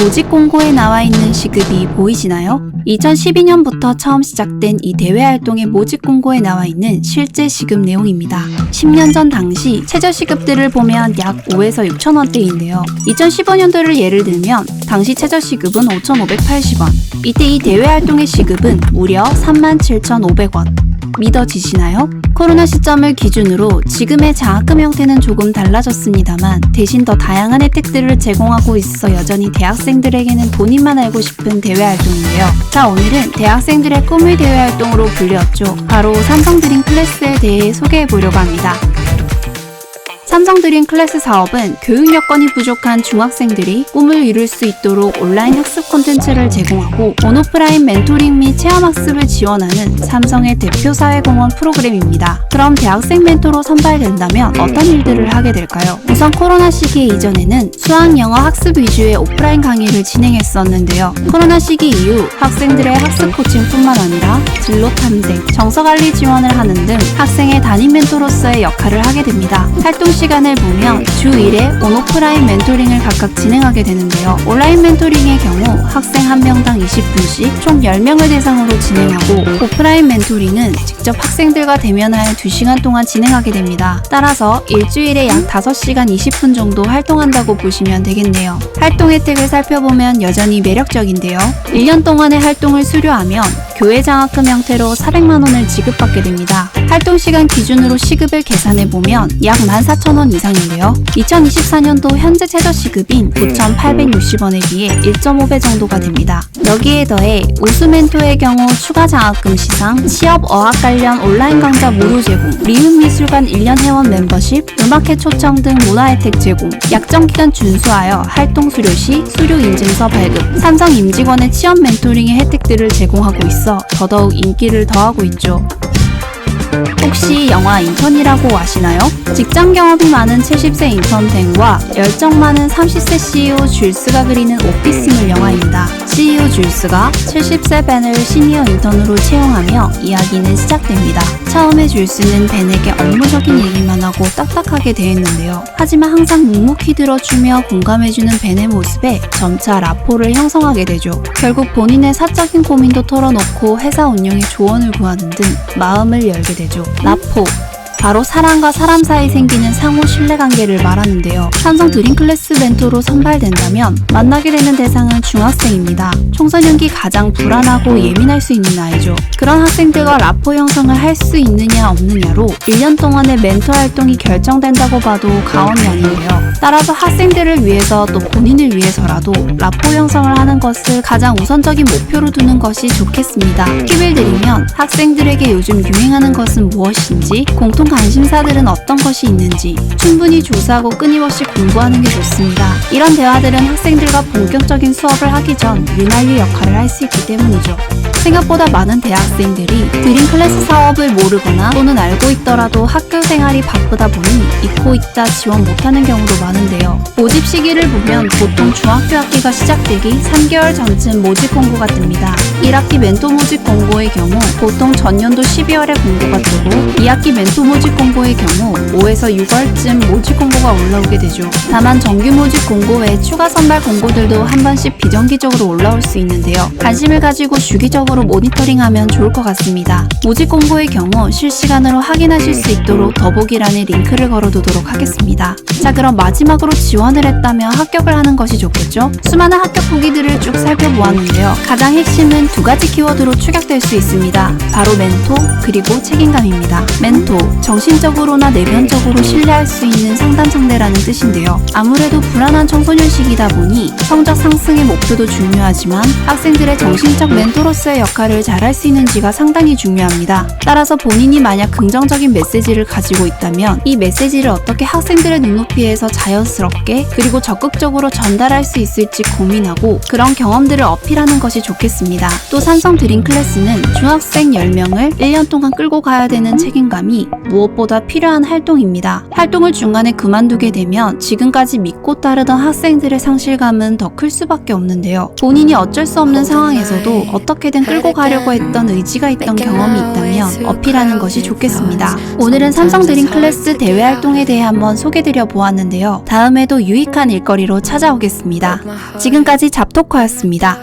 모집 공고에 나와 있는 시급이 보이시나요? 2012년부터 처음 시작된 이 대외 활동의 모집 공고에 나와 있는 실제 시급 내용입니다. 10년 전 당시 최저 시급들을 보면 약 5에서 6천 원대인데요. 2015년도를 예를 들면 당시 최저 시급은 5,580원. 이때 이 대외 활동의 시급은 무려 37,500원. 믿어지시나요? 코로나 시점을 기준으로 지금의 장학금 형태는 조금 달라졌습니다만 대신 더 다양한 혜택들을 제공하고 있어 여전히 대학생들에게는 본인만 알고 싶은 대외 활동인데요. 자, 오늘은 대학생들의 꿈의 대외 활동으로 불렸죠. 바로 삼성 드림 클래스에 대해 소개해 보려고 합니다. 삼성 드림 클래스 사업은 교육 여건이 부족한 중학생들이 꿈을 이룰 수 있도록 온라인 학습 콘텐츠를 제공하고 온오프라인 멘토링 및 체험학습을 지원하는 삼성의 대표 사회공헌 프로그램입니다. 그럼 대학생 멘토로 선발된다면 어떤 일들을 하게 될까요? 우선 코로나 시기 이전에는 수학 영어 학습 위주의 오프라인 강의를 진행했었는데요. 코로나 시기 이후 학생들의 학습 코칭뿐만 아니라 진로 탐색, 정서 관리 지원을 하는 등 학생의 담임 멘토로서의 역할을 하게 됩니다. 활동 시간을 보면 주 1회 온오프라인 멘토링을 각각 진행하게 되는데요. 온라인 멘토링의 경우 학생 한 명당 20분씩 총 10명을 대상으로 진행하고 오프라인 멘토링은 직접 학생들과 대면하여 2시간 동안 진행하게 됩니다. 따라서 일주일에 약 5시간 20분 정도 활동한다고 보시면 되겠네요. 활동 혜택을 살펴보면 여전히 매력적인데요. 1년 동안의 활동을 수료하면 교회 장학금 형태로 400만 원을 지급받게 됩니다. 활동 시간 기준으로 시급을 계산해보면 약 14,000원 이상인데요. 2024년도 현재 최저 시급인 9,860원에 비해 1.5배 정도가 됩니다. 여기에 더해 우수 멘토의 경우 추가 장학금 시상, 취업 어학 관련 온라인 강좌 무료 제공, 리움미술관 1년 회원 멤버십, 음악회 초청 등 문화 혜택 제공, 약정 기간 준수하여 활동 수료 시 수료 인증서 발급, 삼성 임직원의 취업 멘토링의 혜택들을 제공하고 있어 더더욱 인기를 더하고 있죠. 혹시 영화 인턴이라고 아시나요? 직장 경험이 많은 70세 인턴 벤과 열정 많은 30세 CEO 줄스가 그리는 오피스물 영화입니다. CEO 줄스가 70세 벤을 시니어 인턴으로 채용하며 이야기는 시작됩니다. 처음에 줄스는 벤에게 업무적인 얘기만 하고 딱딱하게 대했는데요. 하지만 항상 묵묵히 들어주며 공감해주는 벤의 모습에 점차 라포를 형성하게 되죠. 결국 본인의 사적인 고민도 털어놓고 회사 운영에 조언을 구하는 등 마음을 열게 되죠. 라포, 바로 사람과 사람 사이 생기는 상호 신뢰관계를 말하는데요. 삼성 드림 클래스 멘토로 선발된다면 만나게 되는 대상은 중학생입니다. 청소년기 가장 불안하고 예민할 수 있는 나이죠. 그런 학생들과 라포 형성을 할 수 있느냐 없느냐로 1년 동안의 멘토 활동이 결정된다고 봐도 과언이 아닌데요. 따라서 학생들을 위해서 또 본인을 위해서라도 라포 형성을 하는 것을 가장 우선적인 목표로 두는 것이 좋겠습니다. 팁을 드리면 학생들에게 요즘 유행하는 것은 무엇인지, 공통 관심사들은 어떤 것이 있는지 충분히 조사하고 끊임없이 공부하는 게 좋습니다. 이런 대화들은 학생들과 본격적인 수업을 하기 전 윤활유 역할을 할 수 있기 때문이죠. 생각보다 많은 대학생들이 드림 클래스 사업을 모르거나 또는 알고 있더라도 학교 생활이 바쁘다 보니 잊고 있다 지원 못하는 경우도 많은데요. 모집 시기를 보면 보통 중학교 학기가 시작되기 3개월 전쯤 모집 공고가 뜹니다. 1학기 멘토 모집 공고의 경우 보통 전년도 12월에 공고가 뜨고 2학기 멘토 모집 공고의 경우 5에서 6월쯤 모집 공고가 올라오게 되죠. 다만 정규 모집 공고 외 추가 선발 공고들도 한 번씩 비정기적으로 올라올 수 있는데요. 관심을 가지고 주기적으로 모니터링하면 좋을 것 같습니다. 모집 공고의 경우 실시간으로 확인하실 수 있도록 더보기란에 링크를 걸어두도록 하겠습니다. 자, 그럼 마지막으로 지원을 했다면 합격을 하는 것이 좋겠죠? 수많은 합격 후기들을 쭉 살펴보았는데요. 가장 핵심은 2가지 키워드로 추격될 수 있습니다. 바로 멘토 그리고 책임감입니다. 멘토, 정신적으로나 내면적으로 신뢰할 수 있는 상담 상대라는 뜻인데요. 아무래도 불안한 청소년 시기다 보니 성적 상승의 목표도 중요하지만 학생들의 정신적 멘토로서의 역할을 잘할 수 있는지가 상당히 중요합니다. 따라서 본인이 만약 긍정적인 메시지를 가지고 있다면 이 메시지를 어떻게 학생들의 눈높이에서 자연스럽게 그리고 적극적으로 전달할 수 있을지 고민하고 그런 경험들을 어필하는 것이 좋겠습니다. 또 삼성 드림 클래스는 중학생 10명을 1년 동안 끌고 가야 되는 책임감이 무엇보다 필요한 활동입니다. 활동을 중간에 그만두게 되면 지금까지 믿고 따르던 학생들의 상실감은 더 클 수밖에 없는데요. 본인이 어쩔 수 없는 상황에서도 어떻게든 끌고 가려고 했던 의지가 있던 경험이 있다면 어필하는 것이 좋겠습니다. 오늘은 삼성 드림클래스 대외 활동에 대해 한번 소개드려 보았는데요. 다음에도 유익한 일거리로 찾아오겠습니다. 지금까지 잡토커였습니다.